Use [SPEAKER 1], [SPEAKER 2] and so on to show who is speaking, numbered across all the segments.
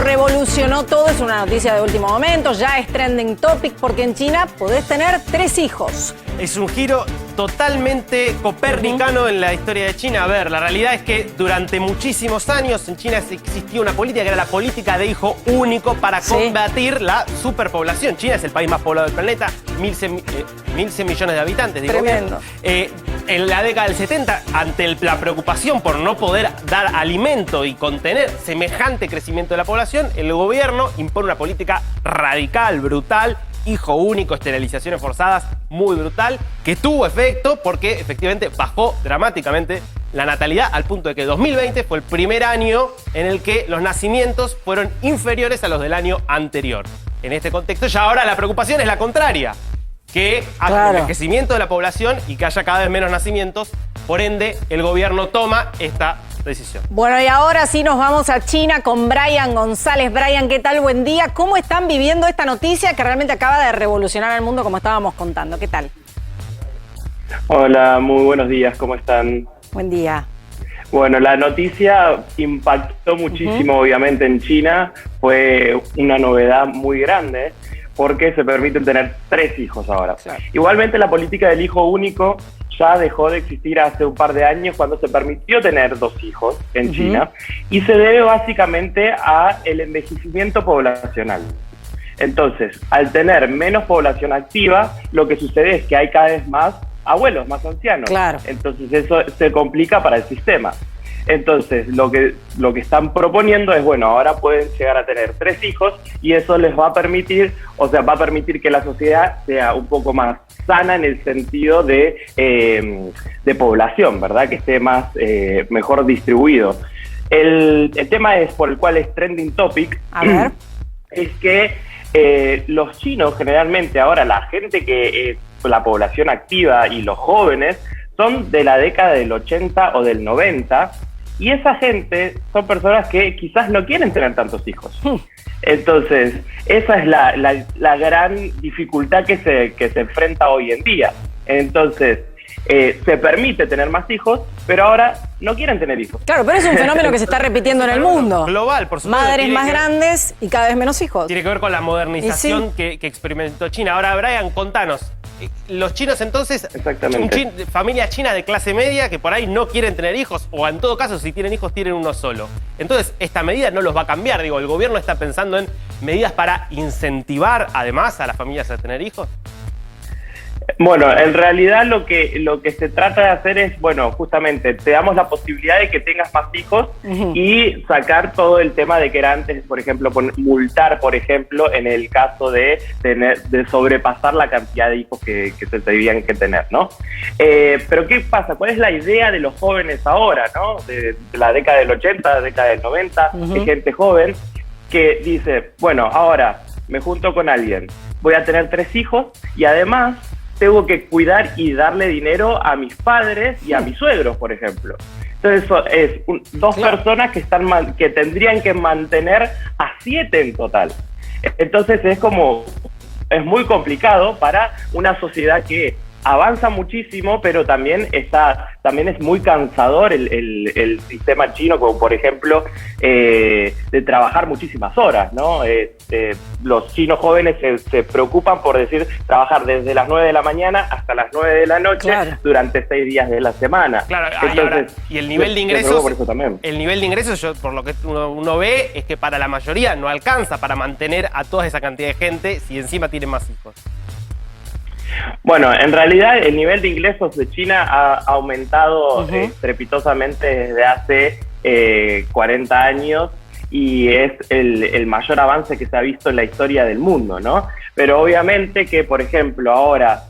[SPEAKER 1] revolucionó todo, es una noticia de último momento, ya es trending topic porque en China podés tener 3 hijos.
[SPEAKER 2] Es un giro totalmente copernicano en la historia de China. A ver, la realidad es que durante muchísimos años en China existía una política que era la política de hijo único para combatir la superpoblación. China es el país más poblado del planeta, 1.100 millones de habitantes. Digo,
[SPEAKER 1] tremendo.
[SPEAKER 2] En la década del 70, ante la preocupación por no poder dar alimento y contener semejante crecimiento de la población, el gobierno impone una política radical, brutal, hijo único, esterilizaciones forzadas, muy brutal, que tuvo efecto porque efectivamente bajó dramáticamente la natalidad al punto de que 2020 fue el primer año en el que los nacimientos fueron inferiores a los del año anterior. En este contexto ya ahora la preocupación es la contraria, que haya envejecimiento de la población y que haya cada vez menos nacimientos, por ende el gobierno toma esta decisión.
[SPEAKER 1] Bueno, y ahora sí nos vamos a China con Brian González. Brian, ¿qué tal? Buen día. ¿Cómo están viviendo esta noticia que realmente acaba de revolucionar el mundo como estábamos contando? ¿Qué tal?
[SPEAKER 3] Hola, muy buenos días, ¿cómo están?
[SPEAKER 1] Buen día.
[SPEAKER 3] Bueno, la noticia impactó muchísimo, obviamente, en China. Fue una novedad muy grande porque se permiten tener 3 hijos ahora. Claro. Igualmente, la política del hijo único ya dejó de existir hace un par de años cuando se permitió tener 2 hijos en China, y se debe básicamente a el envejecimiento poblacional. Entonces, al tener menos población activa, lo que sucede es que hay cada vez más abuelos, más ancianos. Claro. Entonces eso se complica para el sistema. Entonces, lo que están proponiendo es, bueno, ahora pueden llegar a tener 3 hijos y eso les va a permitir, va a permitir que la sociedad sea un poco más sana en el sentido de población, ¿verdad? Que esté más, mejor distribuido. El tema es por el cual es trending topic. A ver. Es que los chinos generalmente ahora, la gente que es la población activa y los jóvenes, son de la década del 80 o del 90, y esa gente son personas que quizás no quieren tener tantos hijos. Entonces, esa es la gran dificultad que se enfrenta hoy en día. Entonces, se permite tener más hijos, pero ahora no quieren tener hijos.
[SPEAKER 1] Claro, pero es un fenómeno que se está repitiendo en el mundo.
[SPEAKER 2] Global, por supuesto.
[SPEAKER 1] Madres más grandes y cada vez menos hijos.
[SPEAKER 2] Tiene que ver con la modernización que experimentó China. Ahora, Brian, contanos. Los chinos entonces, familias chinas de clase media que por ahí no quieren tener hijos, o en todo caso si tienen hijos tienen uno solo. Entonces esta medida no los va a cambiar, digo, el gobierno está pensando en medidas para incentivar además a las familias a tener hijos.
[SPEAKER 3] Bueno, en realidad lo que se trata de hacer es, bueno, justamente te damos la posibilidad de que tengas más hijos y sacar todo el tema de que era antes, por ejemplo, multar, por ejemplo, en el caso de sobrepasar la cantidad de hijos que se debían que tener, ¿no? Pero ¿qué pasa? ¿Cuál es la idea de los jóvenes ahora, no? De la década del 80, la década del 90, de gente joven que dice, bueno, ahora me junto con alguien, voy a tener 3 hijos y además tengo que cuidar y darle dinero a mis padres y a mis suegros, por ejemplo. Entonces, eso es dos personas que tendrían que mantener a 7 en total. Entonces, es muy complicado para una sociedad que avanza muchísimo, pero también es muy cansador el sistema chino, como por ejemplo de trabajar muchísimas horas, ¿no? Los chinos jóvenes se preocupan por trabajar desde las 9 de la mañana hasta las 9 de la noche durante 6 días de la semana.
[SPEAKER 2] Claro, entonces, y el nivel de ingresos, por lo que uno ve, es que para la mayoría no alcanza para mantener a toda esa cantidad de gente si encima tienen más hijos.
[SPEAKER 3] Bueno, en realidad el nivel de ingresos de China ha aumentado estrepitosamente desde hace 40 años y es el mayor avance que se ha visto en la historia del mundo, ¿no? Pero obviamente que, por ejemplo, ahora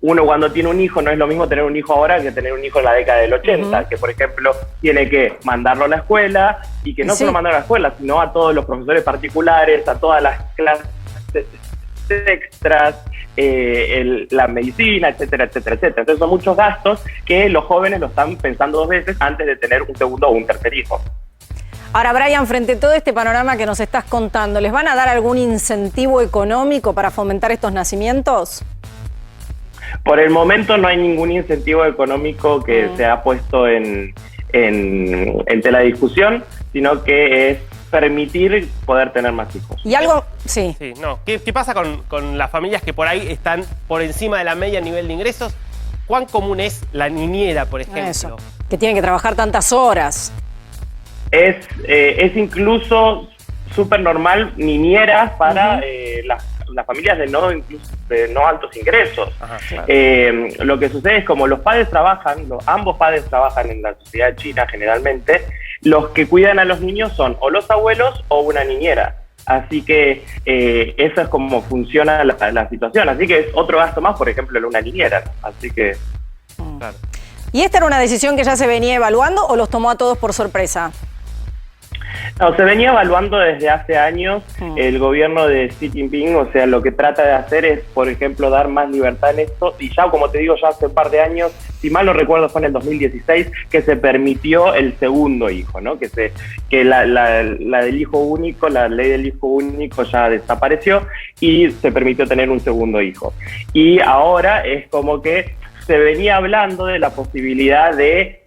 [SPEAKER 3] uno cuando tiene un hijo no es lo mismo tener un hijo ahora que tener un hijo en la década del 80, que por ejemplo tiene que mandarlo a la escuela y que no solo mandarlo a la escuela, sino a todos los profesores particulares, a todas las clases extras, la medicina, etcétera, etcétera, etcétera. Entonces son muchos gastos que los jóvenes lo están pensando 2 veces antes de tener un segundo o un tercer hijo.
[SPEAKER 1] Ahora, Brian, frente a todo este panorama que nos estás contando, ¿les van a dar algún incentivo económico para fomentar estos nacimientos?
[SPEAKER 3] Por el momento no hay ningún incentivo económico que se ha puesto en tela de discusión, sino que es permitir poder tener más hijos.
[SPEAKER 1] Y algo, sí.
[SPEAKER 2] Sí, no. ¿Qué pasa con las familias que por ahí están por encima de la media a nivel de ingresos? ¿Cuán común es la niñera, por ejemplo?
[SPEAKER 1] Eso, que tienen que trabajar tantas horas.
[SPEAKER 3] Es incluso súper normal niñeras para las familias de no altos ingresos.
[SPEAKER 2] Ajá, claro.
[SPEAKER 3] Lo que sucede es como los padres trabajan, ambos padres trabajan en la sociedad china generalmente, los que cuidan a los niños son o los abuelos o una niñera. Así que eso es como funciona la situación. Así que es otro gasto más, por ejemplo, en una niñera. Así que...
[SPEAKER 2] Claro.
[SPEAKER 1] ¿Y esta era una decisión que ya se venía evaluando o los tomó a todos por sorpresa?
[SPEAKER 3] No, se venía evaluando desde hace años. El gobierno de Xi Jinping, o sea, lo que trata de hacer es, por ejemplo, dar más libertad en esto. Y ya, como te digo, ya hace un par de años, si mal no recuerdo fue en el 2016, que se permitió el segundo hijo, ¿no? Que la del hijo único, la ley del hijo único ya desapareció y se permitió tener un segundo hijo. Y ahora es como que se venía hablando de la posibilidad de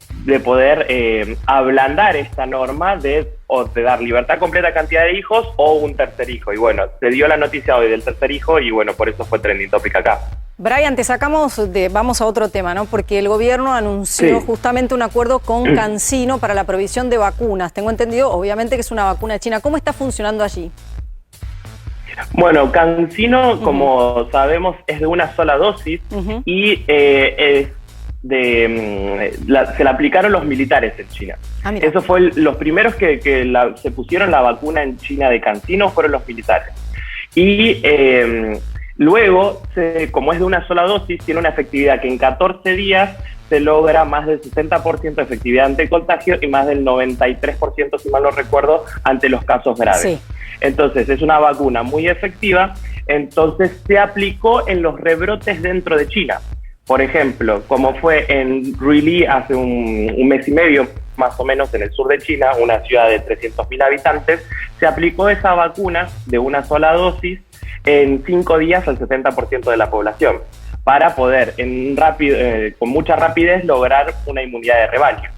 [SPEAKER 3] poder ablandar esta norma de dar libertad completa a cantidad de hijos o un tercer hijo. Y bueno, se dio la noticia hoy del tercer hijo y bueno, por eso fue trending topic acá.
[SPEAKER 1] Brian, vamos a otro tema, ¿no? Porque el gobierno anunció justamente un acuerdo con CanSino para la provisión de vacunas. Tengo entendido, obviamente, que es una vacuna china. ¿Cómo está funcionando allí?
[SPEAKER 3] Bueno, CanSino, como sabemos, es de una sola dosis y se la aplicaron los militares en China. Eso fue los primeros que se pusieron la vacuna en China de CanSino fueron los militares. Y luego, como es de una sola dosis, tiene una efectividad que en 14 días se logra más del 60% de efectividad ante contagio y más del 93%, si mal no recuerdo, ante los casos graves. Sí. Entonces, es una vacuna muy efectiva. Entonces, se aplicó en los rebrotes dentro de China. Por ejemplo, como fue en Ruili hace un mes y medio, más o menos, en el sur de China, una ciudad de 300.000 habitantes, se aplicó esa vacuna de una sola dosis en 5 días al 70% de la población, para poder con mucha rapidez lograr una inmunidad de rebaño.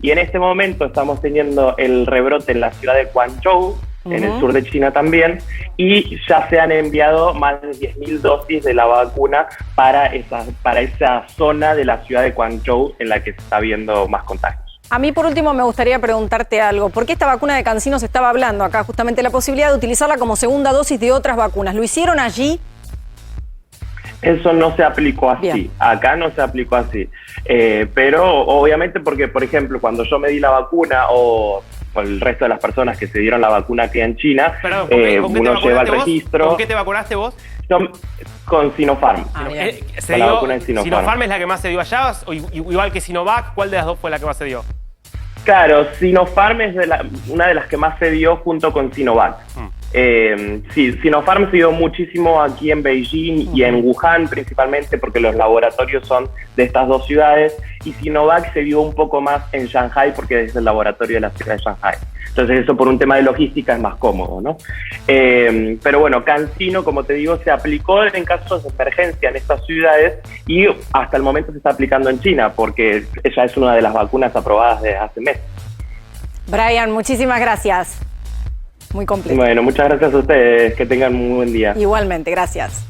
[SPEAKER 3] Y en este momento estamos teniendo el rebrote en la ciudad de Guangzhou, en el sur de China también, y ya se han enviado más de 10.000 dosis de la vacuna para esa zona de la ciudad de Guangzhou en la que se está viendo más contagios.
[SPEAKER 1] A mí, por último, me gustaría preguntarte algo. ¿Por qué esta vacuna de CanSino se estaba hablando acá? Justamente la posibilidad de utilizarla como segunda dosis de otras vacunas. ¿Lo hicieron allí?
[SPEAKER 3] Eso no se aplicó así. Bien. Acá no se aplicó así. Pero obviamente porque, por ejemplo, cuando yo me di la vacuna o el resto de las personas que se dieron la vacuna aquí en China, uno lleva el registro.
[SPEAKER 2] ¿Con qué te vacunaste vos?
[SPEAKER 3] Yo, con Sinopharm.
[SPEAKER 2] La vacuna de Sinopharm. ¿Sinopharm es la que más se dio allá? O igual que Sinovac, ¿cuál de las dos fue la que más se dio?
[SPEAKER 3] Claro, Sinopharm es una de las que más se dio junto con Sinovac. Sí, Sinopharm se dio muchísimo aquí en Beijing y en Wuhan principalmente porque los laboratorios son de estas dos ciudades, y Sinovac se dio un poco más en Shanghai porque es el laboratorio de la ciudad de Shanghai. Entonces eso por un tema de logística es más cómodo, ¿no? Pero bueno, CanSino, como te digo, se aplicó en casos de emergencia en estas ciudades y hasta el momento se está aplicando en China porque ella es una de las vacunas aprobadas desde hace meses.
[SPEAKER 1] Brian, muchísimas gracias. Muy completo.
[SPEAKER 3] Bueno, muchas gracias a ustedes. Que tengan un muy buen día.
[SPEAKER 1] Igualmente, gracias.